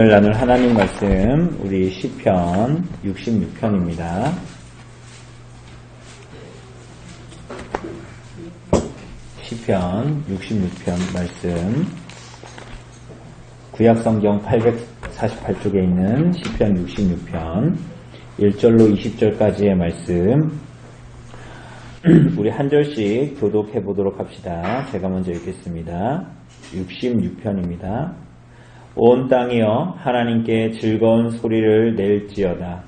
오늘 나눌 하나님 말씀 우리 시편 66편입니다. 시편 66편 말씀 구약성경 848쪽에 있는 시편 66편 1절로 20절까지의 말씀 우리 한 절씩 교독해 보도록 합시다. 제가 먼저 읽겠습니다. 66편입니다. 온 땅이여 하나님께 즐거운 소리를 낼지어다.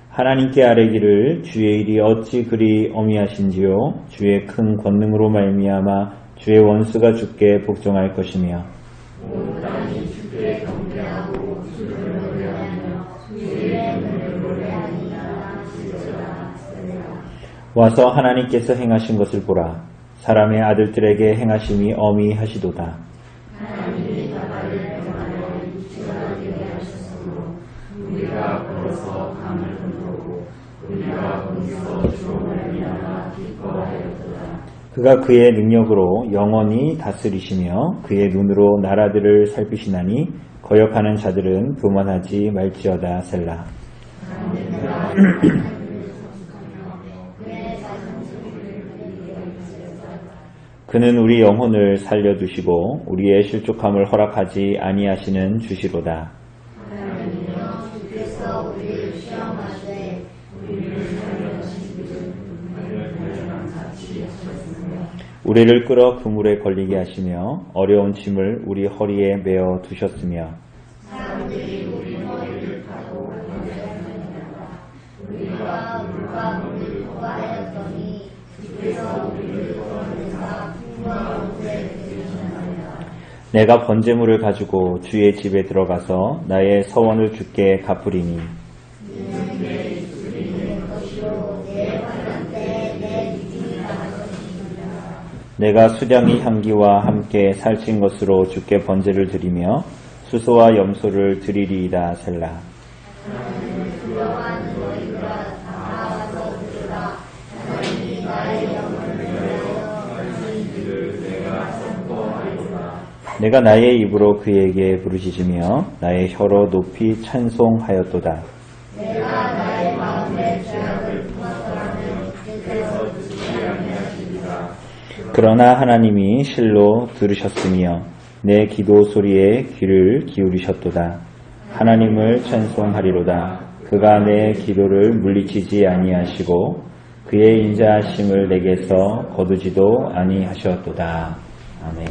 하나님께 아뢰기를 주의 일이 어찌 그리 어미하신지요. 주의 큰 권능으로 말미암아 주의 원수가 주께 복종할 것이며 온 땅이 주께 경배하고 주를 노래하며 주의 이름을 노래하니라. 와서 하나님께서 행하신 것을 보라. 사람의 아들들에게 행하심이 어미하시도다. 하나님이 바다를 평하여 육지가 되게 하셨으므로 우리가 걸어서 강을 건너고 우리가 거기서 주로 말미암아 기뻐하였도다. 그가 그의 능력으로 영원히 다스리시며 그의 눈으로 나라들을 살피시나니 거역하는 자들은 교만하지 말지어다. 셀라. 그는 우리 영혼을 살려두시고 우리의 실족함을 허락하지 아니하시는 주시로다. 하나님이여 주께서 우리를 시험하시되 우리를 살려주시기를 우리를 단련한 같이 하셨으며 우리를 끌어 그물에 걸리게 하시며 어려운 짐을 우리 허리에 메어 두셨으며 사람들이 우리 머리를 타고 건져내느니라. 우리가 물과 물을 통과하였더니 주께서 우리를 걸어내사 풍부한 곳에 데리셨나이다. 내가 번제물을 가지고 주의 집에 들어가서 나의 서원을 주께 갚으리니 이는 내 입술이 있는 것이요 내 환난 때에 내 믿음이 나갈 것입니다. 내가 수량이 향기와 함께 살찐 것으로 주께 번제를 드리며 수소와 염소를 드리리이다. 셀라. 하나님을 두려워하는 너희들아 다 와서 들으라. 하나님이 나의 영혼을 위하여 하신 일을 내가 선포하리로다. 내가 나의 입으로 그에게 부르짖으며 나의 혀로 높이 찬송하였도다. 내가 나의 마음에 죄악을 품었더라면 주께서 듣지 아니하시리라. 그러나 하나님이 실로 들으셨으며 내 기도 소리에 귀를 기울이셨도다. 하나님을 찬송하리로다. 그가 내 기도를 물리치지 아니하시고 그의 인자하심을 내게서 거두지도 아니하셨도다. 아멘.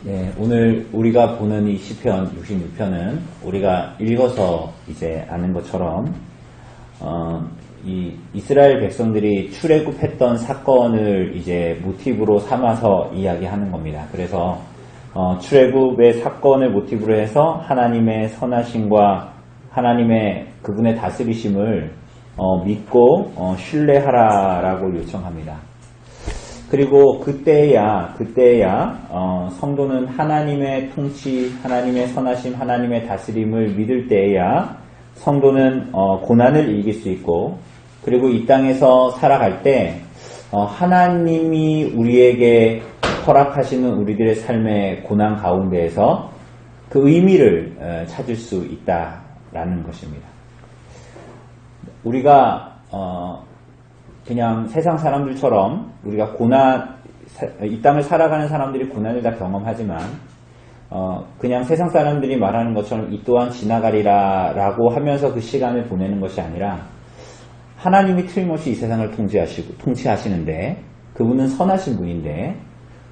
네, 오늘 우리가 보는 이 시편 66편은 우리가 읽어서 이제 아는 것처럼 이 이스라엘 백성들이 출애굽했던 사건을 이제 모티브로 삼아서 이야기하는 겁니다. 그래서 출애굽의 사건을 모티브로 해서 하나님의 선하심과 하나님의 그분의 다스리심을 믿고 신뢰하라라고 요청합니다. 그리고 그때야 성도는 하나님의 통치, 하나님의 선하심, 하나님의 다스림을 믿을 때야 성도는 고난을 이길 수 있고, 그리고 이 땅에서 살아갈 때 하나님이 우리에게 허락하시는 우리들의 삶의 고난 가운데에서 그 의미를 찾을 수 있다라는 것입니다. 우리가 그냥 세상 사람들처럼 우리가 이 땅을 살아가는 사람들이 고난을 다 경험하지만 그냥 세상 사람들이 말하는 것처럼 이 또한 지나가리라 라고 하면서 그 시간을 보내는 것이 아니라 하나님이 틀림없이 이 세상을 통치하시는데 그분은 선하신 분인데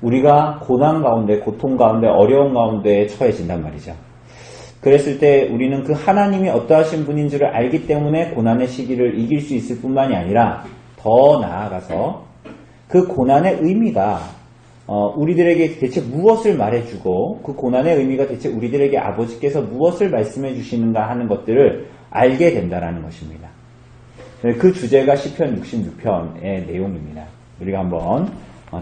우리가 고난 가운데, 고통 가운데, 어려운 가운데 처해진단 말이죠. 그랬을 때 우리는 그 하나님이 어떠하신 분인 줄을 알기 때문에 고난의 시기를 이길 수 있을 뿐만이 아니라 더 나아가서 그 고난의 의미가 우리들에게 대체 무엇을 말해주고 그 고난의 의미가 대체 우리들에게 아버지께서 무엇을 말씀해 주시는가 하는 것들을 알게 된다는 것입니다. 그 주제가 시편 66편의 내용입니다. 우리가 한번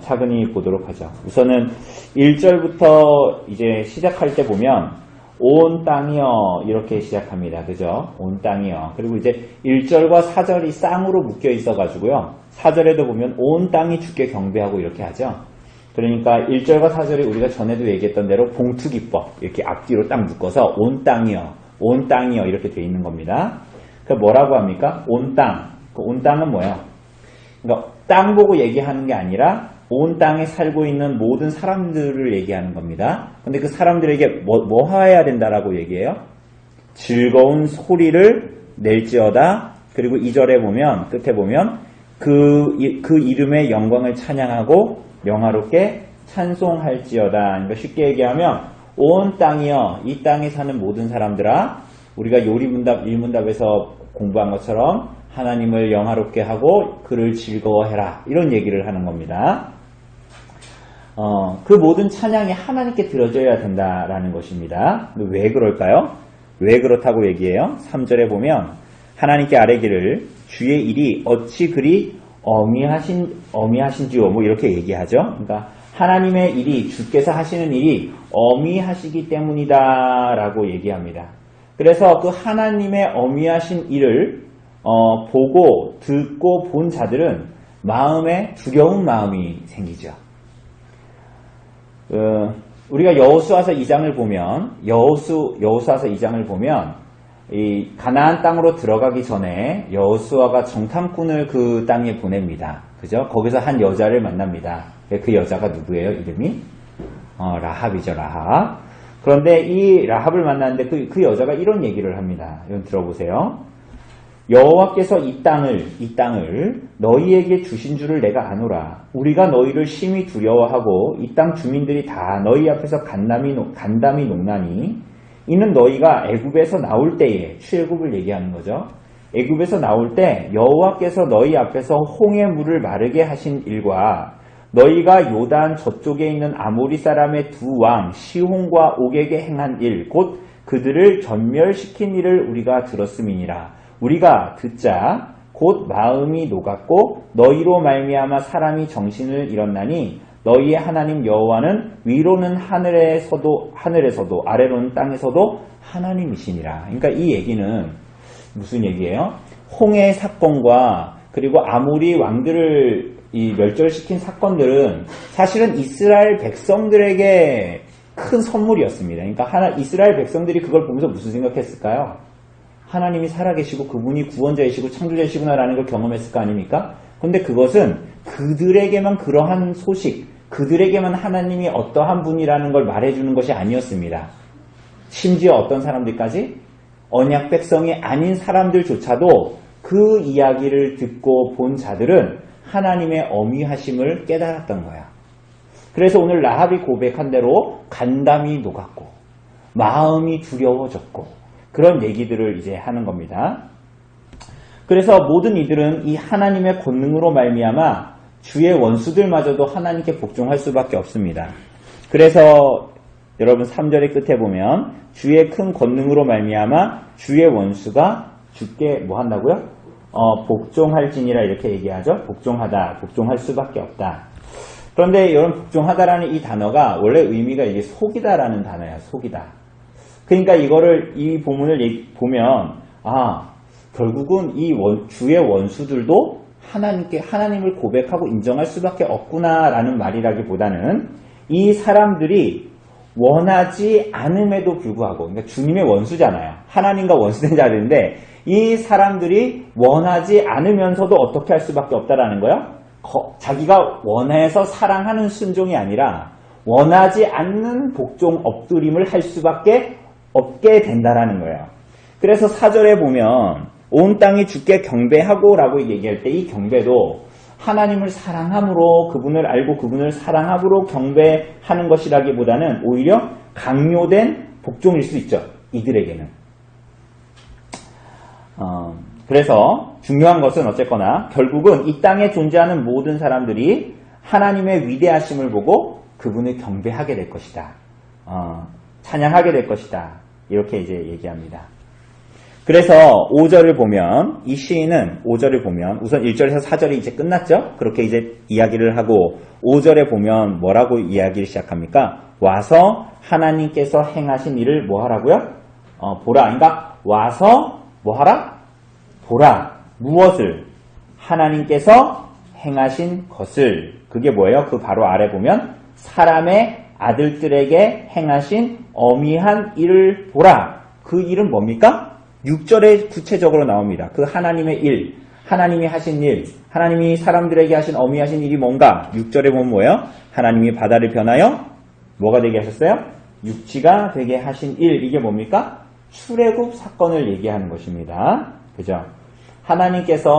차근히 보도록 하죠. 우선은 1절부터 이제 시작할 때 보면 온 땅이여 이렇게 시작합니다. 그죠? 온 땅이여. 그리고 이제 1절과 4절이 쌍으로 묶여 있어가지고요. 4절에도 보면 온 땅이 주께 경배하고 이렇게 하죠. 그러니까 1절과 4절이 우리가 전에도 얘기했던 대로 봉투기법 이렇게 앞뒤로 딱 묶어서 온 땅이여, 온 땅이여 이렇게 돼 있는 겁니다. 그 뭐라고 합니까? 온 땅. 그 온 땅은 뭐예요? 그러니까 땅 보고 얘기하는 게 아니라 온 땅에 살고 있는 모든 사람들을 얘기하는 겁니다. 근데 그 사람들에게 뭐 해야 된다라고 얘기해요? 즐거운 소리를 낼지어다. 그리고 2절에 보면, 끝에 보면 그 이름의 영광을 찬양하고 영화롭게 찬송할지어다. 그러니까 쉽게 얘기하면 온 땅이여, 이 땅에 사는 모든 사람들아, 우리가 요리문답 1문답에서 공부한 것처럼 하나님을 영화롭게 하고 그를 즐거워해라. 이런 얘기를 하는 겁니다. 그 모든 찬양이 하나님께 들어져야 된다라는 것입니다. 왜 그럴까요? 왜 그렇다고 얘기해요? 3절에 보면 하나님께 아뢰기를 주의 일이 어찌 그리 어미하신지요 뭐 이렇게 얘기하죠. 그러니까 하나님의 일이 주께서 하시는 일이 어미하시기 때문이다 라고 얘기합니다. 그래서 그 하나님의 어미하신 일을 보고 듣고 본 자들은 마음에 두려운 마음이 생기죠. 우리가 여호수아서 2장을 보면 여호수아서 2장을 보면 이 가나안 땅으로 들어가기 전에 여호수아가 정탐꾼을 그 땅에 보냅니다. 그죠? 거기서 한 여자를 만납니다. 그 여자가 누구예요? 이름이? 라합이죠, 라합. 그런데 이 라합을 만났는데 그 여자가 이런 얘기를 합니다. 이건 들어보세요. 여호와께서 이 땅을 너희에게 주신 줄을 내가 아노라. 우리가 너희를 심히 두려워하고 이 땅 주민들이 다 너희 앞에서 간담이 녹나니 이는 너희가 애굽에서 나올 때에 출애굽을 얘기하는 거죠. 애굽에서 나올 때 여호와께서 너희 앞에서 홍해 물을 마르게 하신 일과 너희가 요단 저쪽에 있는 아모리 사람의 두 왕 시혼과 옥에게 행한 일 곧 그들을 전멸시킨 일을 우리가 들었음이니라. 우리가 듣자 곧 마음이 녹았고 너희로 말미암아 사람이 정신을 잃었나니 너희의 하나님 여호와는 위로는 하늘에서도 아래로는 땅에서도 하나님이시니라. 그러니까 이 얘기는 무슨 얘기예요? 홍해 사건과 그리고 아모리 왕들을 멸절시킨 사건들은 사실은 이스라엘 백성들에게 큰 선물이었습니다. 그러니까 이스라엘 백성들이 그걸 보면서 무슨 생각했을까요? 하나님이 살아계시고 그분이 구원자이시고 창조자이시구나라는 걸 경험했을 거 아닙니까? 근데 그것은 그들에게만 그러한 소식, 그들에게만 하나님이 어떠한 분이라는 걸 말해주는 것이 아니었습니다. 심지어 어떤 사람들까지? 언약 백성이 아닌 사람들조차도 그 이야기를 듣고 본 자들은 하나님의 어미하심을 깨달았던 거야. 그래서 오늘 라합이 고백한 대로 간담이 녹았고 마음이 두려워졌고 그런 얘기들을 이제 하는 겁니다. 그래서 모든 이들은 이 하나님의 권능으로 말미암아 주의 원수들마저도 하나님께 복종할 수밖에 없습니다. 그래서 여러분 3절의 끝에 보면 주의 큰 권능으로 말미암아 주의 원수가 주께 뭐 한다고요? 복종할지니라 이렇게 얘기하죠. 복종할 수밖에 없다. 그런데 여러분 복종하다라는 이 단어가 원래 의미가 이게 속이다라는 단어야. 속이다. 그러니까 이 본문을 보면 결국은 주의 원수들도 하나님을 고백하고 인정할 수밖에 없구나라는 말이라기보다는 이 사람들이 원하지 않음에도 불구하고, 그러니까 주님의 원수잖아요. 하나님과 원수된 자들인데 이 사람들이 원하지 않으면서도 어떻게 할 수밖에 없다라는 거예요? 자기가 원해서 사랑하는 순종이 아니라 원하지 않는 복종 엎드림을 할 수밖에 없게 된다라는 거예요. 그래서 4절에 보면 온 땅이 주께 경배하고 라고 얘기할 때 이 경배도 하나님을 사랑함으로 그분을 알고 그분을 사랑함으로 경배하는 것이라기보다는 오히려 강요된 복종일 수 있죠. 이들에게는. 그래서 중요한 것은 어쨌거나 결국은 이 땅에 존재하는 모든 사람들이 하나님의 위대하심을 보고 그분을 경배하게 될 것이다. 찬양하게 될 것이다. 이렇게 이제 얘기합니다. 그래서 5절을 보면 이 시인은 5절을 보면 우선 1절에서 4절이 이제 끝났죠. 그렇게 이제 이야기를 하고 5절에 보면 뭐라고 이야기를 시작합니까? 와서 하나님께서 행하신 일을 뭐 하라고요? 보라. 그러니까 와서 뭐 하라? 보라. 무엇을? 하나님께서 행하신 것을. 그게 뭐예요? 그 바로 아래 보면 사람의 아들들에게 행하신 어미한 일을 보라. 그 일은 뭡니까? 6절에 구체적으로 나옵니다. 그 하나님의 일, 하나님이 하신 일, 하나님이 사람들에게 하신 어미하신 일이 뭔가? 6절에 보면 뭐예요? 하나님이 바다를 변하여 뭐가 되게 하셨어요? 육지가 되게 하신 일. 이게 뭡니까? 출애굽 사건을 얘기하는 것입니다. 그죠? 하나님께서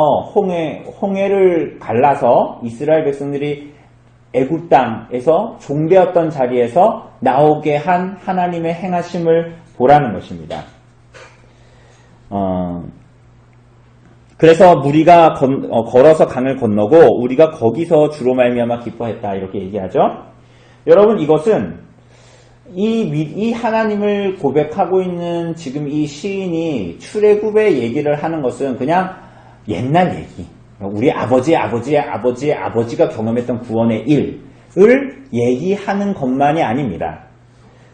홍해를 갈라서 이스라엘 백성들이 애굽 땅에서 종되었던 자리에서 나오게 한 하나님의 행하심을 보라는 것입니다. 그래서 무리가 걸어서 강을 건너고 우리가 거기서 주로 말미암아 기뻐했다 이렇게 얘기하죠. 여러분 이것은 이 하나님을 고백하고 있는 지금 이 시인이 출애굽의 얘기를 하는 것은 그냥 옛날 얘기, 우리 아버지의 아버지가 경험했던 구원의 일을 얘기하는 것만이 아닙니다.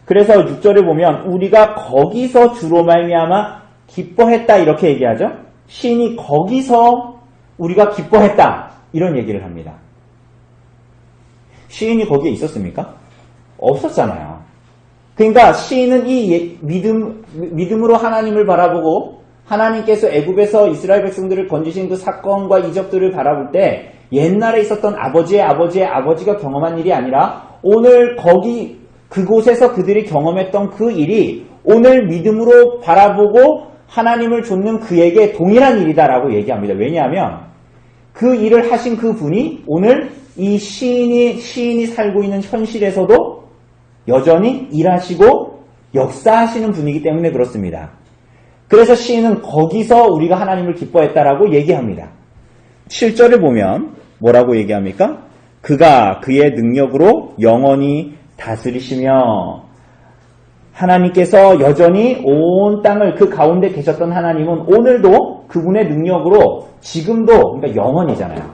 그래서 6절에 보면 우리가 거기서 주로 말미암아 기뻐했다 이렇게 얘기하죠. 시인이 거기서 우리가 기뻐했다 이런 얘기를 합니다. 시인이 거기에 있었습니까? 없었잖아요. 그러니까 시인은 이 믿음으로 하나님을 바라보고 하나님께서 애굽에서 이스라엘 백성들을 건지신 그 사건과 이적들을 바라볼 때 옛날에 있었던 아버지의 아버지가 경험한 일이 아니라 오늘 그곳에서 그들이 경험했던 그 일이 오늘 믿음으로 바라보고 하나님을 좇는 그에게 동일한 일이다라고 얘기합니다. 왜냐하면 그 일을 하신 그 분이 오늘 이 시인이 살고 있는 현실에서도 여전히 일하시고 역사하시는 분이기 때문에 그렇습니다. 그래서 시인은 거기서 우리가 하나님을 기뻐했다라고 얘기합니다. 7절을 보면 뭐라고 얘기합니까? 그가 그의 능력으로 영원히 다스리시며 하나님께서 여전히 온 땅을 그 가운데 계셨던 하나님은 오늘도 그분의 능력으로 지금도 그러니까 영원이잖아요.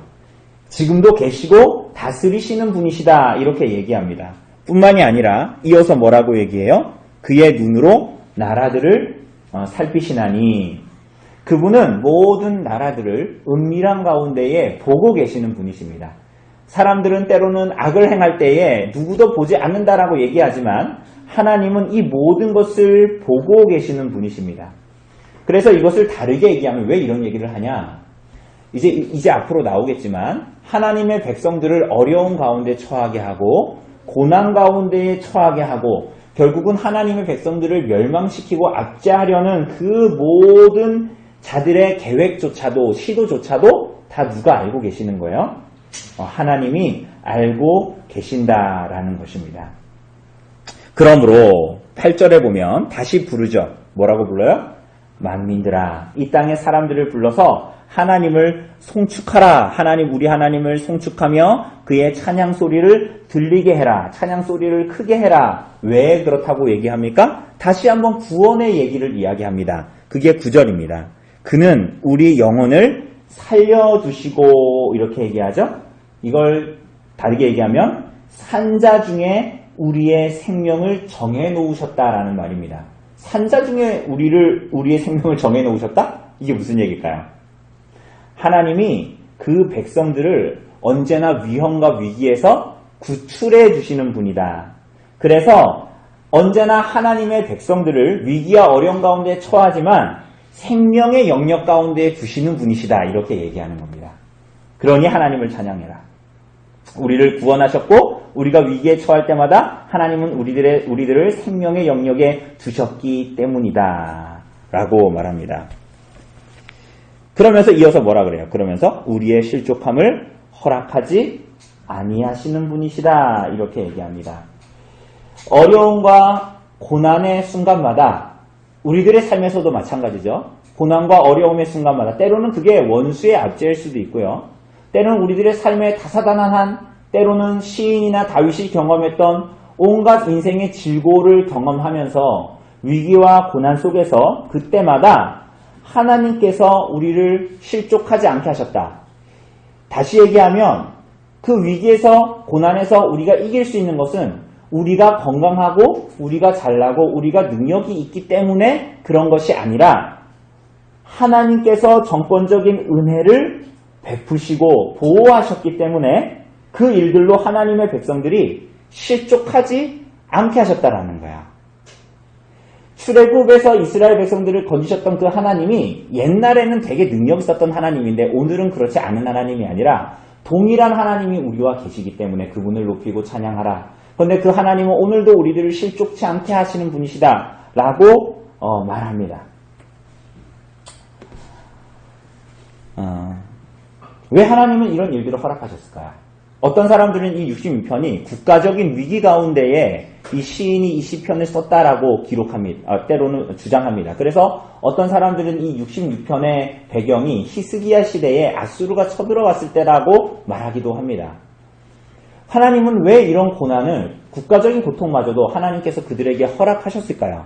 지금도 계시고 다스리시는 분이시다 이렇게 얘기합니다. 뿐만이 아니라 이어서 뭐라고 얘기해요? 그의 눈으로 나라들을 살피시나니 그분은 모든 나라들을 은밀한 가운데에 보고 계시는 분이십니다. 사람들은 때로는 악을 행할 때에 누구도 보지 않는다라고 얘기하지만 하나님은 이 모든 것을 보고 계시는 분이십니다. 그래서 이것을 다르게 얘기하면 왜 이런 얘기를 하냐? 이제 앞으로 나오겠지만 하나님의 백성들을 어려운 가운데 처하게 하고 고난 가운데에 처하게 하고 결국은 하나님의 백성들을 멸망시키고 압제하려는 그 모든 자들의 계획조차도 시도조차도 다 누가 알고 계시는 거예요? 하나님이 알고 계신다라는 것입니다. 그러므로 8절에 보면 다시 부르죠. 뭐라고 불러요? 만민들아 이 땅의 사람들을 불러서 하나님을 송축하라. 우리 하나님을 송축하며 그의 찬양 소리를 들리게 해라. 찬양 소리를 크게 해라. 왜 그렇다고 얘기합니까? 다시 한번 구원의 얘기를 이야기합니다. 그게 9절입니다. 그는 우리 영혼을 살려주시고 이렇게 얘기하죠. 이걸 다르게 얘기하면 산자 중에 우리의 생명을 정해놓으셨다라는 말입니다. 산자 중에 우리의 생명을 정해놓으셨다? 이게 무슨 얘기일까요? 하나님이 그 백성들을 언제나 위험과 위기에서 구출해 주시는 분이다. 그래서 언제나 하나님의 백성들을 위기와 어려움 가운데 처하지만 생명의 영역 가운데 두시는 분이시다. 이렇게 얘기하는 겁니다. 그러니 하나님을 찬양해라. 우리를 구원하셨고 우리가 위기에 처할 때마다 하나님은 우리들을 생명의 영역에 두셨기 때문이다. 라고 말합니다. 그러면서 이어서 뭐라 그래요? 그러면서 우리의 실족함을 허락하지 아니하시는 분이시다. 이렇게 얘기합니다. 어려움과 고난의 순간마다 우리들의 삶에서도 마찬가지죠. 고난과 어려움의 순간마다 때로는 그게 원수의 압제일 수도 있고요. 때로는 우리들의 삶에 다사다난한 때로는 시인이나 다윗이 경험했던 온갖 인생의 질고를 경험하면서 위기와 고난 속에서 그때마다 하나님께서 우리를 실족하지 않게 하셨다. 다시 얘기하면 그 위기에서 고난에서 우리가 이길 수 있는 것은 우리가 건강하고 우리가 잘나고 우리가 능력이 있기 때문에 그런 것이 아니라 하나님께서 정권적인 은혜를 베푸시고 보호하셨기 때문에 그 일들로 하나님의 백성들이 실족하지 않게 하셨다라는 거야. 출애굽에서 이스라엘 백성들을 건지셨던 그 하나님이 옛날에는 되게 능력 있었던 하나님인데 오늘은 그렇지 않은 하나님이 아니라 동일한 하나님이 우리와 계시기 때문에 그분을 높이고 찬양하라. 그런데 그 하나님은 오늘도 우리들을 실족치 않게 하시는 분이시다 라고 말합니다. 왜 하나님은 이런 일들을 허락하셨을까요? 어떤 사람들은 이 66편이 국가적인 위기 가운데에 이 시인이 이 시편을 썼다라고 기록합니다. 때로는 주장합니다. 그래서 어떤 사람들은 이 66편의 배경이 히스기야 시대에 아수르가 쳐들어왔을 때라고 말하기도 합니다. 하나님은 왜 이런 고난을 국가적인 고통마저도 하나님께서 그들에게 허락하셨을까요?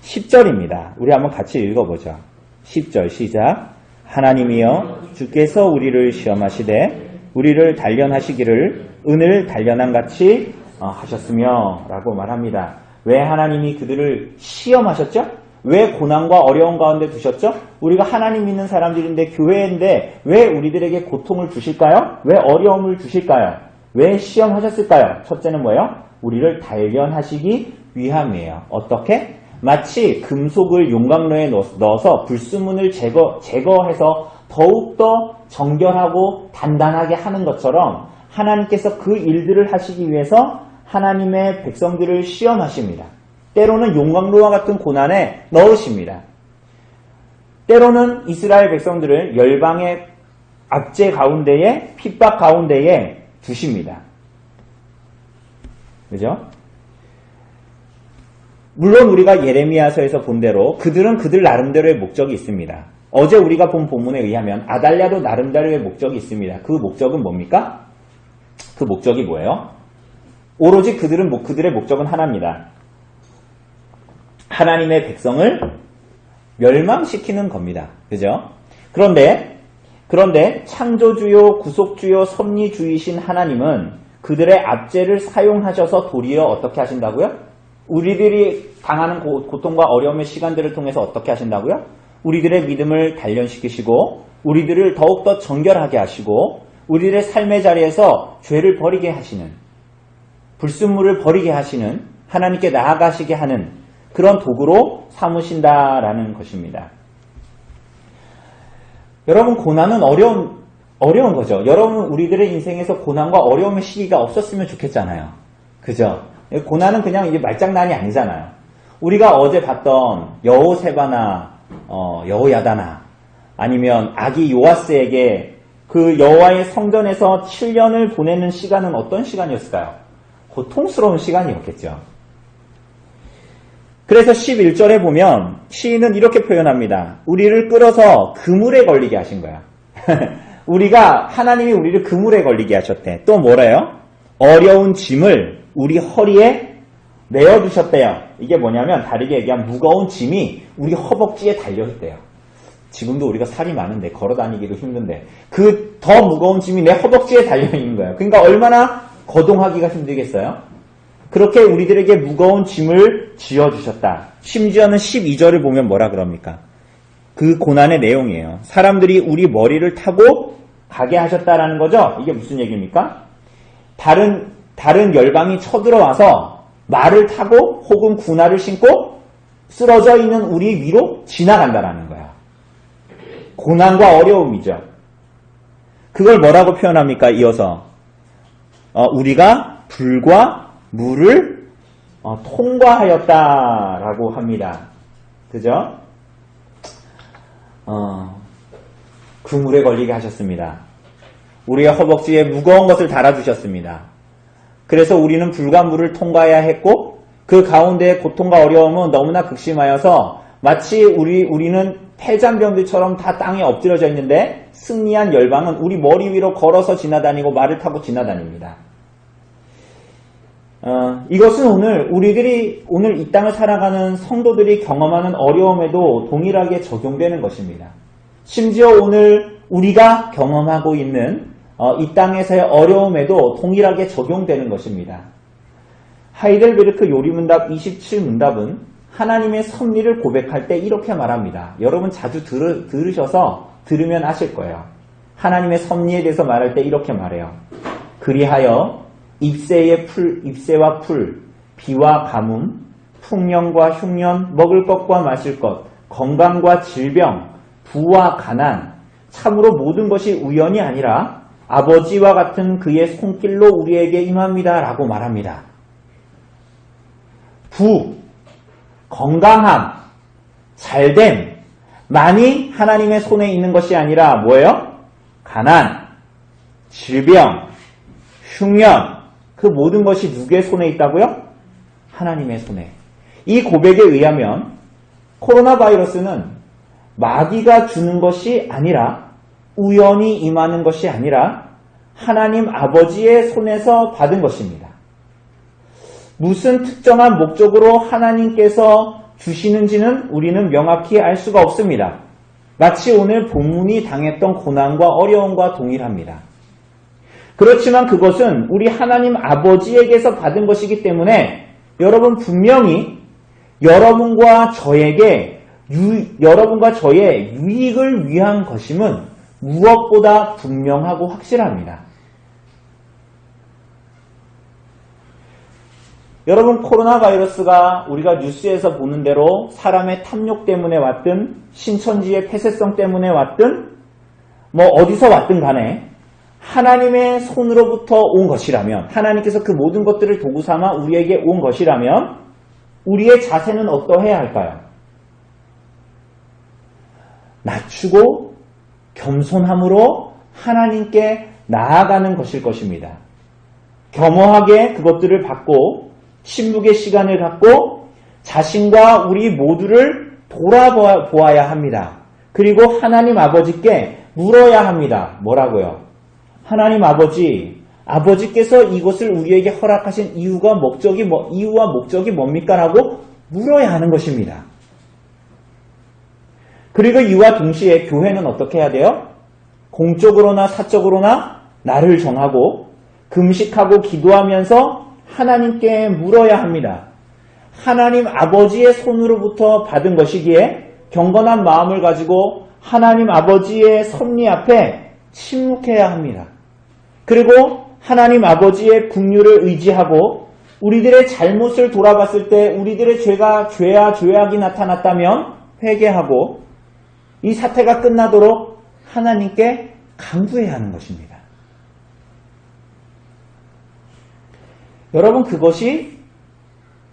10절입니다. 우리 한번 같이 읽어보죠. 10절 시작. 하나님이여 주께서 우리를 시험하시되 우리를 단련하시기를 은을 단련한 같이 하셨으며 라고 말합니다. 왜 하나님이 그들을 시험하셨죠? 왜 고난과 어려운 가운데 두셨죠? 우리가 하나님 믿는 사람들인데 교회인데 왜 우리들에게 고통을 주실까요? 왜 어려움을 주실까요? 왜 시험하셨을까요? 첫째는 뭐예요? 우리를 단련하시기 위함이에요. 어떻게? 마치 금속을 용광로에 넣어서 불순물을 제거해서 더욱더 정결하고 단단하게 하는 것처럼 하나님께서 그 일들을 하시기 위해서 하나님의 백성들을 시험하십니다. 때로는 용광로와 같은 고난에 넣으십니다. 때로는 이스라엘 백성들을 열방의 압제 가운데에 핍박 가운데에 두십니다. 그죠? 물론 우리가 예레미야서에서 본 대로 그들은 그들 나름대로의 목적이 있습니다. 어제 우리가 본 본문에 의하면 아달랴도 나름대로의 목적이 있습니다. 그 목적은 뭡니까? 그 목적이 뭐예요? 오로지 그들의 목적은 하나입니다. 하나님의 백성을 멸망시키는 겁니다. 그죠? 그런데 창조주요, 구속주요, 섭리주이신 하나님은 그들의 압제를 사용하셔서 도리어 어떻게 하신다고요? 우리들이 당하는 고통과 어려움의 시간들을 통해서 어떻게 하신다고요? 우리들의 믿음을 단련시키시고 우리들을 더욱더 정결하게 하시고 우리들의 삶의 자리에서 죄를 버리게 하시는 불순물을 버리게 하시는 하나님께 나아가시게 하는 그런 도구로 삼으신다라는 것입니다. 여러분 고난은 어려운 거죠. 여러분 우리들의 인생에서 고난과 어려움의 시기가 없었으면 좋겠잖아요. 그죠? 고난은 그냥 이게 말장난이 아니잖아요. 우리가 어제 봤던 여호세바나 여호야다나 아니면 아기 요아스에게 그 여호와의 성전에서 7년을 보내는 시간은 어떤 시간이었을까요? 고통스러운 시간이었겠죠. 그래서 11절에 보면 시인은 이렇게 표현합니다. 우리를 끌어서 그물에 걸리게 하신 거야. 하나님이 우리를 그물에 걸리게 하셨대. 또 뭐래요? 어려운 짐을 우리 허리에 메어두셨대요. 이게 뭐냐면 다르게 얘기하면 무거운 짐이 우리 허벅지에 달려있대요. 지금도 우리가 살이 많은데 걸어다니기도 힘든데 그 더 무거운 짐이 내 허벅지에 달려있는 거예요. 그러니까 얼마나 거동하기가 힘들겠어요? 그렇게 우리들에게 무거운 짐을 지어주셨다. 심지어는 12절을 보면 뭐라 그럽니까? 그 고난의 내용이에요. 사람들이 우리 머리를 타고 가게 하셨다라는 거죠? 이게 무슨 얘기입니까? 다른 열방이 쳐들어와서 말을 타고 혹은 군화를 신고 쓰러져 있는 우리 위로 지나간다라는 거예요. 고난과 어려움이죠. 그걸 뭐라고 표현합니까? 이어서 우리가 불과 물을 통과하였다라고 합니다. 그죠? 그물에 걸리게 하셨습니다. 우리의 허벅지에 무거운 것을 달아주셨습니다. 그래서 우리는 불과 물을 통과해야 했고 그 가운데의 고통과 어려움은 너무나 극심하여서 마치 우리는 폐잔병들처럼 다 땅에 엎드려져 있는데 승리한 열방은 우리 머리 위로 걸어서 지나다니고 말을 타고 지나다닙니다. 이것은 우리들이 오늘 이 땅을 살아가는 성도들이 경험하는 어려움에도 동일하게 적용되는 것입니다. 심지어 오늘 우리가 경험하고 있는 이 땅에서의 어려움에도 동일하게 적용되는 것입니다. 하이델베르크 요리문답 27문답은 하나님의 섭리를 고백할 때 이렇게 말합니다. 여러분 자주 들으셔서 들으면 아실 거예요. 하나님의 섭리에 대해서 말할 때 이렇게 말해요. 그리하여 ipse와 풀, 비와 가뭄, 풍년과 흉년, 먹을 것과 마실 것, 건강과 질병, 부와 가난, 참으로 모든 것이 우연이 아니라 아버지와 같은 그의 손길로 우리에게 임합니다. 라고 말합니다. 부, 건강함, 잘됨, 많이 하나님의 손에 있는 것이 아니라 뭐예요? 가난, 질병, 흉년, 그 모든 것이 누구의 손에 있다고요? 하나님의 손에. 이 고백에 의하면 코로나 바이러스는 마귀가 주는 것이 아니라 우연히 임하는 것이 아니라 하나님 아버지의 손에서 받은 것입니다. 무슨 특정한 목적으로 하나님께서 주시는지는 우리는 명확히 알 수가 없습니다. 마치 오늘 본문이 당했던 고난과 어려움과 동일합니다. 그렇지만 그것은 우리 하나님 아버지에게서 받은 것이기 때문에 여러분 분명히 여러분과 저의 유익을 위한 것임은 무엇보다 분명하고 확실합니다. 여러분 코로나 바이러스가 우리가 뉴스에서 보는 대로 사람의 탐욕 때문에 왔든 신천지의 폐쇄성 때문에 왔든 어디서 왔든 간에 하나님의 손으로부터 온 것이라면 하나님께서 그 모든 것들을 도구 삼아 우리에게 온 것이라면 우리의 자세는 어떠해야 할까요? 낮추고 겸손함으로 하나님께 나아가는 것일 것입니다. 겸허하게 그것들을 받고 침묵의 시간을 갖고 자신과 우리 모두를 돌아보아야 합니다. 그리고 하나님 아버지께 물어야 합니다. 뭐라고요? 하나님 아버지께서 이것을 우리에게 허락하신 이유와 목적이 뭡니까? 라고 물어야 하는 것입니다. 그리고 이와 동시에 교회는 어떻게 해야 돼요? 공적으로나 사적으로나 나를 정하고 금식하고 기도하면서 하나님께 물어야 합니다. 하나님 아버지의 손으로부터 받은 것이기에 경건한 마음을 가지고 하나님 아버지의 섭리 앞에 침묵해야 합니다. 그리고 하나님 아버지의 긍휼을 의지하고 우리들의 잘못을 돌아봤을 때 우리들의 죄악이 나타났다면 회개하고 이 사태가 끝나도록 하나님께 간구해야 하는 것입니다. 여러분 그것이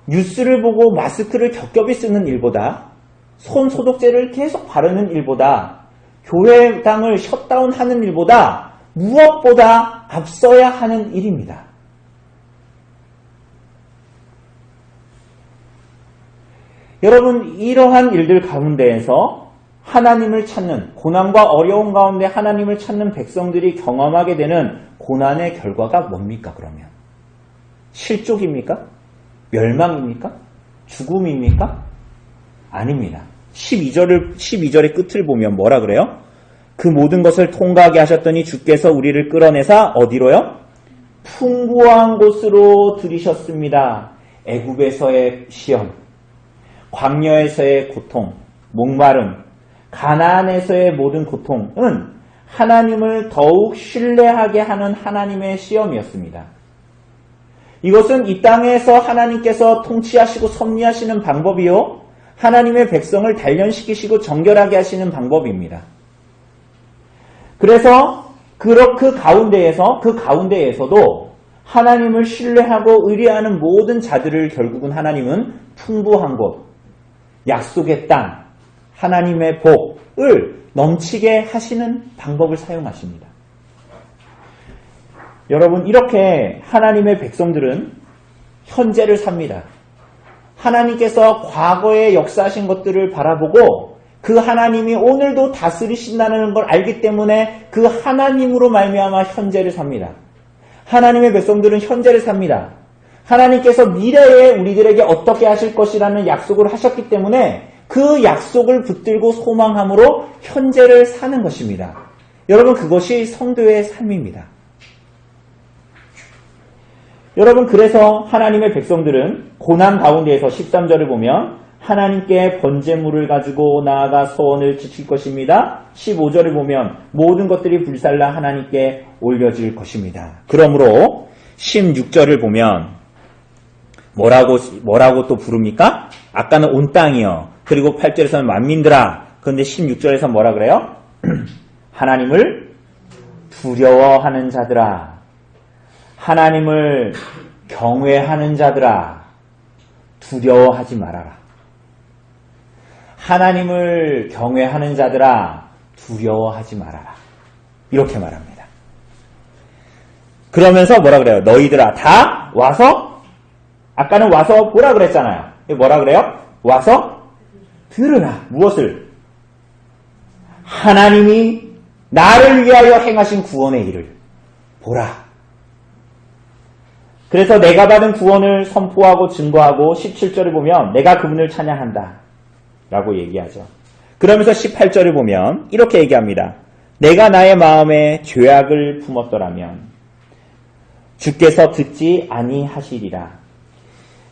뉴스를 보고 마스크를 겹겹이 쓰는 일보다 손 소독제를 계속 바르는 일보다 교회당을 셧다운하는 일보다 무엇보다 앞서야 하는 일입니다. 여러분 이러한 일들 가운데에서 하나님을 찾는 고난과 어려움 가운데 하나님을 찾는 백성들이 경험하게 되는 고난의 결과가 뭡니까 그러면? 실족입니까? 멸망입니까? 죽음입니까? 아닙니다. 12절의 끝을 보면 뭐라 그래요? 그 모든 것을 통과하게 하셨더니 주께서 우리를 끌어내사 어디로요? 풍부한 곳으로 들이셨습니다. 애굽에서의 시험, 광야에서의 고통, 목마름, 가나안에서의 모든 고통은 하나님을 더욱 신뢰하게 하는 하나님의 시험이었습니다. 이것은 이 땅에서 하나님께서 통치하시고 섭리하시는 방법이요 하나님의 백성을 단련시키시고 정결하게 하시는 방법입니다. 그래서 그 가운데에서도 하나님을 신뢰하고 의뢰하는 모든 자들을 결국은 하나님은 풍부한 곳, 약속의 땅, 하나님의 복을 넘치게 하시는 방법을 사용하십니다. 여러분 이렇게 하나님의 백성들은 현재를 삽니다. 하나님께서 과거에 역사하신 것들을 바라보고 그 하나님이 오늘도 다스리신다는 걸 알기 때문에 그 하나님으로 말미암아 현재를 삽니다. 하나님의 백성들은 현재를 삽니다. 하나님께서 미래에 우리들에게 어떻게 하실 것이라는 약속을 하셨기 때문에 그 약속을 붙들고 소망함으로 현재를 사는 것입니다. 여러분, 그것이 성도의 삶입니다. 여러분, 그래서 하나님의 백성들은 고난 가운데에서 13절을 보면 하나님께 번제물을 가지고 나아가 소원을 지킬 것입니다. 15절을 보면 모든 것들이 불살라 하나님께 올려질 것입니다. 그러므로 16절을 보면 뭐라고 또 부릅니까? 아까는 온 땅이요. 그리고 8절에서는 만민들아. 그런데 16절에서 뭐라 그래요? 하나님을 두려워하는 자들아. 하나님을 경외하는 자들아. 두려워하지 말아라. 하나님을 경외하는 자들아. 두려워하지 말아라. 이렇게 말합니다. 그러면서 뭐라 그래요? 너희들아 다 와서, 아까는 와서 뭐라 그랬잖아요. 뭐라 그래요? 와서 들으라. 무엇을? 하나님이 나를 위하여 행하신 구원의 일을 보라. 그래서 내가 받은 구원을 선포하고 증거하고 17절을 보면 내가 그분을 찬양한다 라고 얘기하죠. 그러면서 18절을 보면 이렇게 얘기합니다. 내가 나의 마음에 죄악을 품었더라면 주께서 듣지 아니하시리라.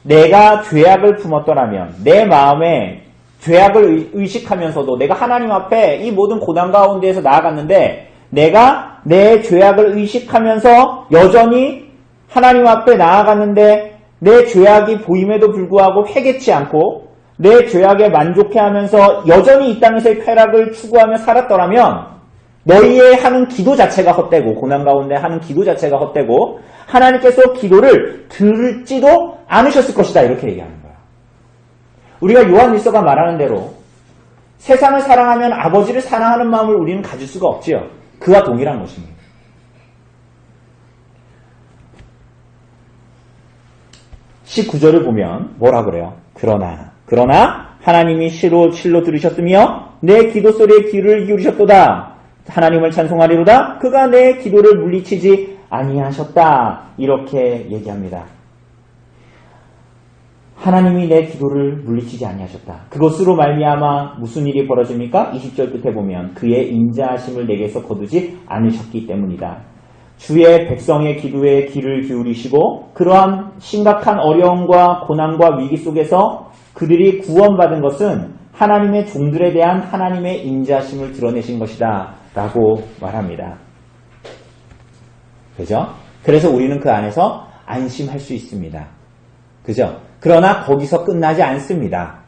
내가 죄악을 품었더라면, 내 마음에 죄악을 의식하면서도 내가 하나님 앞에 이 모든 고난 가운데에서 나아갔는데 내가 내 죄악을 의식하면서 여전히 하나님 앞에 나아갔는데 내 죄악이 보임에도 불구하고 회개치 않고 내 죄악에 만족해하면서 여전히 이 땅에서의 쾌락을 추구하며 살았더라면 너희의 하는 기도 자체가 헛되고, 고난 가운데 하는 기도 자체가 헛되고 하나님께서 기도를 들을지도 않으셨을 것이다, 이렇게 얘기하는 거예요. 우리가 요한일서가 말하는 대로 세상을 사랑하면 아버지를 사랑하는 마음을 우리는 가질 수가 없지요. 그와 동일한 것입니다. 19절을 보면 뭐라 그래요? 그러나 하나님이 실로 들으셨으며 내 기도 소리에 귀를 기울이셨도다. 하나님을 찬송하리로다. 그가 내 기도를 물리치지 아니하셨다. 이렇게 얘기합니다. 하나님이 내 기도를 물리치지 아니하셨다. 그것으로 말미암아 무슨 일이 벌어집니까? 20절 끝에 보면 그의 인자하심을 내게서 거두지 않으셨기 때문이다. 주의 백성의 기도에 귀를 기울이시고 그러한 심각한 어려움과 고난과 위기 속에서 그들이 구원받은 것은 하나님의 종들에 대한 하나님의 인자하심을 드러내신 것이다 라고 말합니다. 그죠? 그래서 우리는 그 안에서 안심할 수 있습니다. 그죠? 그러나 거기서 끝나지 않습니다.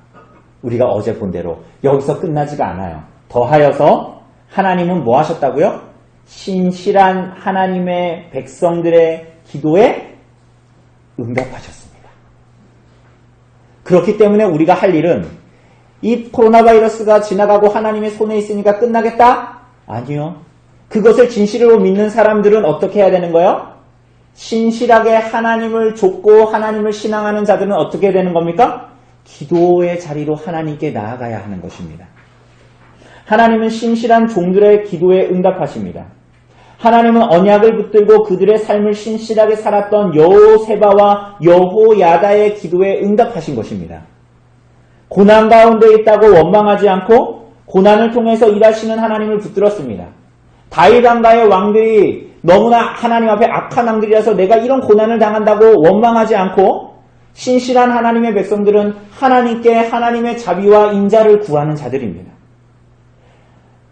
우리가 어제 본 대로 여기서 끝나지가 않아요. 더하여서 하나님은 뭐 하셨다고요? 신실한 하나님의 백성들의 기도에 응답하셨습니다. 그렇기 때문에 우리가 할 일은 이 코로나 바이러스가 지나가고 하나님의 손에 있으니까 끝나겠다? 아니요. 그것을 진실로 믿는 사람들은 어떻게 해야 되는 거예요? 신실하게 하나님을 좇고 하나님을 신앙하는 자들은 어떻게 해야 되는 겁니까? 기도의 자리로 하나님께 나아가야 하는 것입니다. 하나님은 신실한 종들의 기도에 응답하십니다. 하나님은 언약을 붙들고 그들의 삶을 신실하게 살았던 여호세바와 여호야다의 기도에 응답하신 것입니다. 고난 가운데 있다고 원망하지 않고 고난을 통해서 일하시는 하나님을 붙들었습니다. 다윗 왕가의 왕들이 너무나 하나님 앞에 악한 왕들이라서 내가 이런 고난을 당한다고 원망하지 않고 신실한 하나님의 백성들은 하나님께 하나님의 자비와 인자를 구하는 자들입니다.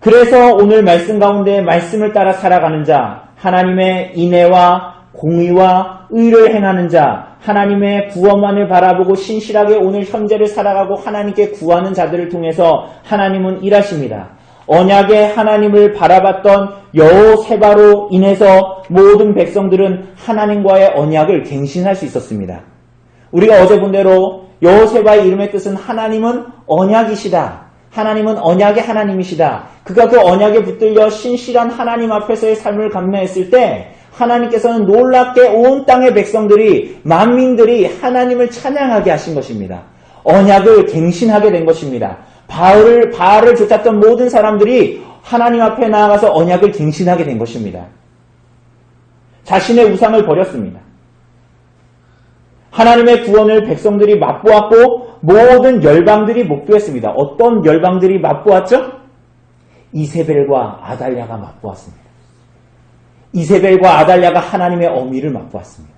그래서 오늘 말씀 가운데 말씀을 따라 살아가는 자, 하나님의 인애와 공의와 의를 행하는 자, 하나님의 구원만을 바라보고 신실하게 오늘 현재를 살아가고 하나님께 구하는 자들을 통해서 하나님은 일하십니다. 언약의 하나님을 바라봤던 여호세바로 인해서 모든 백성들은 하나님과의 언약을 갱신할 수 있었습니다. 우리가 어제 본 대로 여호세바의 이름의 뜻은 하나님은 언약이시다. 하나님은 언약의 하나님이시다. 그가 그 언약에 붙들려 신실한 하나님 앞에서의 삶을 감내했을 때 하나님께서는 놀랍게 온 땅의 백성들이, 만민들이 하나님을 찬양하게 하신 것입니다. 언약을 갱신하게 된 것입니다. 바알을 쫓았던 모든 사람들이 하나님 앞에 나아가서 언약을 갱신하게 된 것입니다. 자신의 우상을 버렸습니다. 하나님의 구원을 백성들이 맛보았고 모든 열방들이 목도했습니다. 어떤 열방들이 맛보았죠? 이세벨과 아달랴가 맛보았습니다. 이세벨과 아달랴가 하나님의 어미를 맛보았습니다.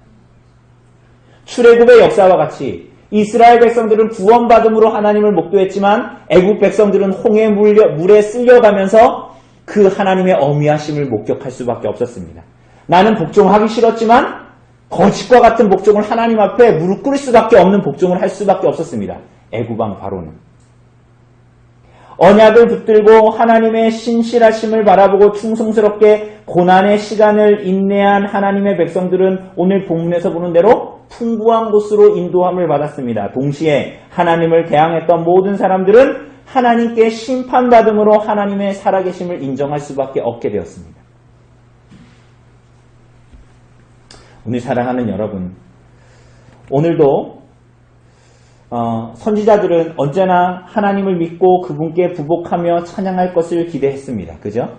출애굽의 역사와 같이 이스라엘 백성들은 구원받음으로 하나님을 목도했지만 애국 백성들은 홍해 물에 쓸려가면서 그 하나님의 어미하심을 목격할 수밖에 없었습니다. 나는 복종하기 싫었지만 거짓과 같은 복종을 하나님 앞에 무릎 꿇을 수밖에 없는 복종을 할 수밖에 없었습니다. 애굽왕 바로는. 언약을 붙들고 하나님의 신실하심을 바라보고 충성스럽게 고난의 시간을 인내한 하나님의 백성들은 오늘 본문에서 보는 대로 풍부한 곳으로 인도함을 받았습니다. 동시에 하나님을 대항했던 모든 사람들은 하나님께 심판받음으로 하나님의 살아계심을 인정할 수밖에 없게 되었습니다. 오늘 사랑하는 여러분, 오늘도 선지자들은 언제나 하나님을 믿고 그분께 부복하며 찬양할 것을 기대했습니다. 그죠?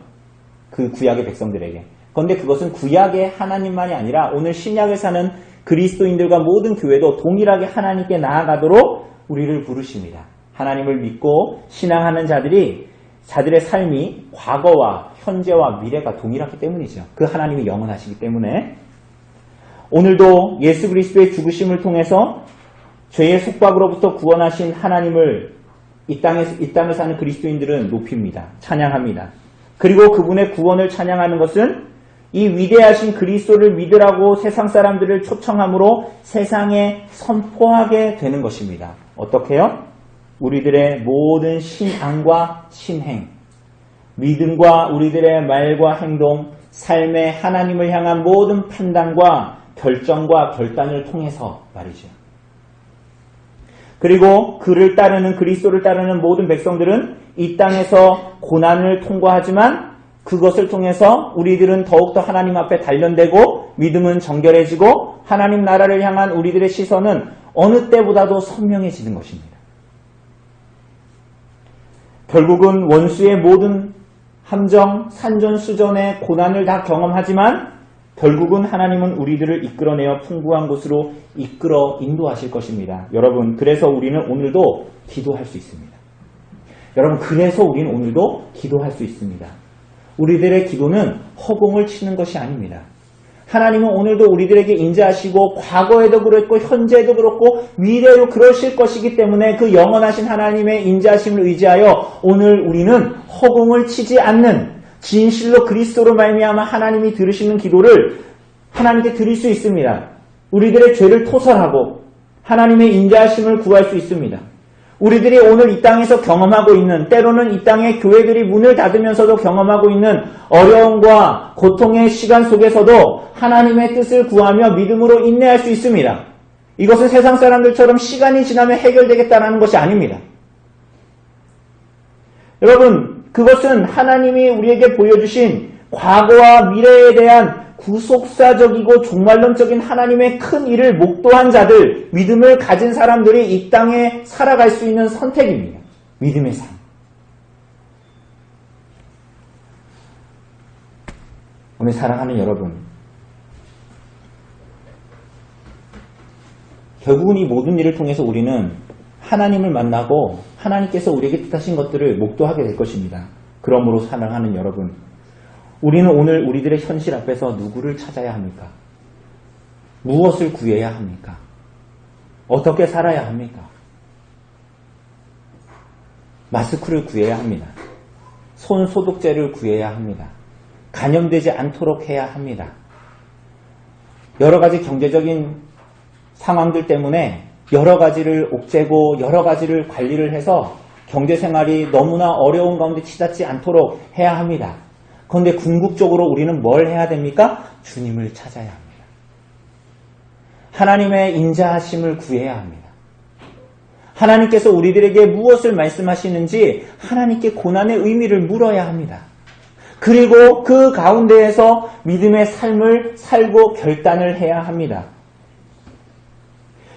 그 구약의 백성들에게. 그런데 그것은 구약의 하나님만이 아니라 오늘 신약을 사는 그리스도인들과 모든 교회도 동일하게 하나님께 나아가도록 우리를 부르십니다. 하나님을 믿고 신앙하는 자들의 삶이 과거와 현재와 미래가 동일하기 때문이죠. 그 하나님이 영원하시기 때문에 오늘도 예수 그리스도의 죽으심을 통해서 죄의 속박으로부터 구원하신 하나님을 이 땅을 사는 그리스도인들은 높입니다. 찬양합니다. 그리고 그분의 구원을 찬양하는 것은 이 위대하신 그리스도를 믿으라고 세상 사람들을 초청함으로 세상에 선포하게 되는 것입니다. 어떻게요? 우리들의 모든 신앙과 신행, 믿음과 우리들의 말과 행동, 삶의 하나님을 향한 모든 판단과 결정과 결단을 통해서 말이죠. 그리고 그를 따르는 그리스도를 따르는 모든 백성들은 이 땅에서 고난을 통과하지만 그것을 통해서 우리들은 더욱더 하나님 앞에 단련되고 믿음은 정결해지고 하나님 나라를 향한 우리들의 시선은 어느 때보다도 선명해지는 것입니다. 결국은 원수의 모든 함정, 산전수전의 고난을 다 경험하지만 결국은 하나님은 우리들을 이끌어내어 풍부한 곳으로 이끌어 인도하실 것입니다. 여러분, 그래서 우리는 오늘도 기도할 수 있습니다. 여러분, 그래서 우리는 오늘도 기도할 수 있습니다. 우리들의 기도는 허공을 치는 것이 아닙니다. 하나님은 오늘도 우리들에게 인자하시고 과거에도 그렇고 현재에도 그렇고 미래로 그러실 것이기 때문에 그 영원하신 하나님의 인자하심을 의지하여 오늘 우리는 허공을 치지 않는 진실로 그리스도로 말미암아 하나님이 들으시는 기도를 하나님께 드릴 수 있습니다. 우리들의 죄를 토설하고 하나님의 인자하심을 구할 수 있습니다. 우리들이 오늘 이 땅에서 경험하고 있는, 때로는 이 땅의 교회들이 문을 닫으면서도 경험하고 있는 어려움과 고통의 시간 속에서도 하나님의 뜻을 구하며 믿음으로 인내할 수 있습니다. 이것은 세상 사람들처럼 시간이 지나면 해결되겠다는 것이 아닙니다. 여러분, 그것은 하나님이 우리에게 보여주신 과거와 미래에 대한 구속사적이고 종말론적인 하나님의 큰 일을 목도한 자들, 믿음을 가진 사람들이 이 땅에 살아갈 수 있는 선택입니다. 믿음의 삶. 오늘 사랑하는 여러분, 결국은 이 모든 일을 통해서 우리는 하나님을 만나고 하나님께서 우리에게 뜻하신 것들을 목도하게 될 것입니다. 그러므로 사랑하는 여러분, 우리는 오늘 우리들의 현실 앞에서 누구를 찾아야 합니까? 무엇을 구해야 합니까? 어떻게 살아야 합니까? 마스크를 구해야 합니다. 손 소독제를 구해야 합니다. 감염되지 않도록 해야 합니다. 여러 가지 경제적인 상황들 때문에 여러 가지를 옥죄고 여러 가지를 관리를 해서 경제생활이 너무나 어려운 가운데 치닫지 않도록 해야 합니다. 그런데 궁극적으로 우리는 뭘 해야 됩니까? 주님을 찾아야 합니다. 하나님의 인자하심을 구해야 합니다. 하나님께서 우리들에게 무엇을 말씀하시는지 하나님께 고난의 의미를 물어야 합니다. 그리고 그 가운데에서 믿음의 삶을 살고 결단을 해야 합니다.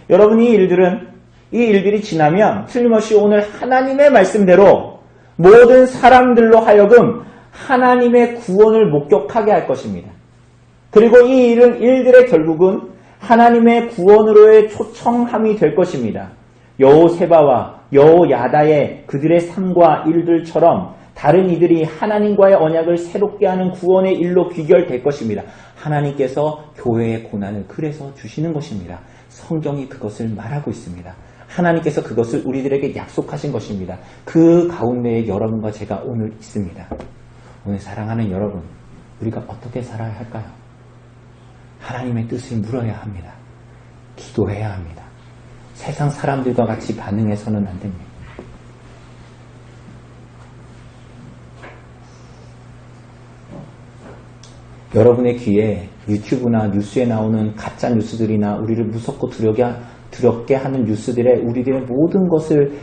여러분, 이 일들이 지나면 틀림없이 오늘 하나님의 말씀대로 모든 사람들로 하여금 하나님의 구원을 목격하게 할 것입니다. 그리고 이 일들의 결국은 하나님의 구원으로의 초청함이 될 것입니다. 여호세바와 여호야다의 그들의 삶과 일들처럼 다른 이들이 하나님과의 언약을 새롭게 하는 구원의 일로 귀결될 것입니다. 하나님께서 교회의 고난을 그래서 주시는 것입니다. 성경이 그것을 말하고 있습니다. 하나님께서 그것을 우리들에게 약속하신 것입니다. 그 가운데에 여러분과 제가 오늘 있습니다. 오늘 사랑하는 여러분, 우리가 어떻게 살아야 할까요? 하나님의 뜻을 물어야 합니다. 기도해야 합니다. 세상 사람들과 같이 반응해서는 안 됩니다. 여러분의 귀에 유튜브나 뉴스에 나오는 가짜 뉴스들이나 우리를 무섭고 두렵게 하는 뉴스들에 우리들의 모든 것을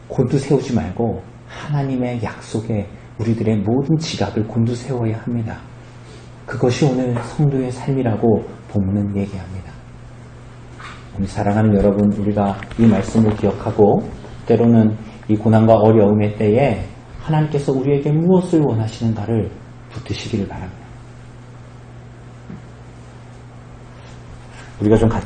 곤두세우지 말고 하나님의 약속에 우리들의 모든 지갑을 곤두세워야 합니다. 그것이 오늘 성도의 삶이라고 본문은 얘기합니다. 오늘 사랑하는 여러분, 우리가 이 말씀을 기억하고 때로는 이 고난과 어려움의 때에 하나님께서 우리에게 무엇을 원하시는가를 붙드시기를 바랍니다. 우리가 좀 같이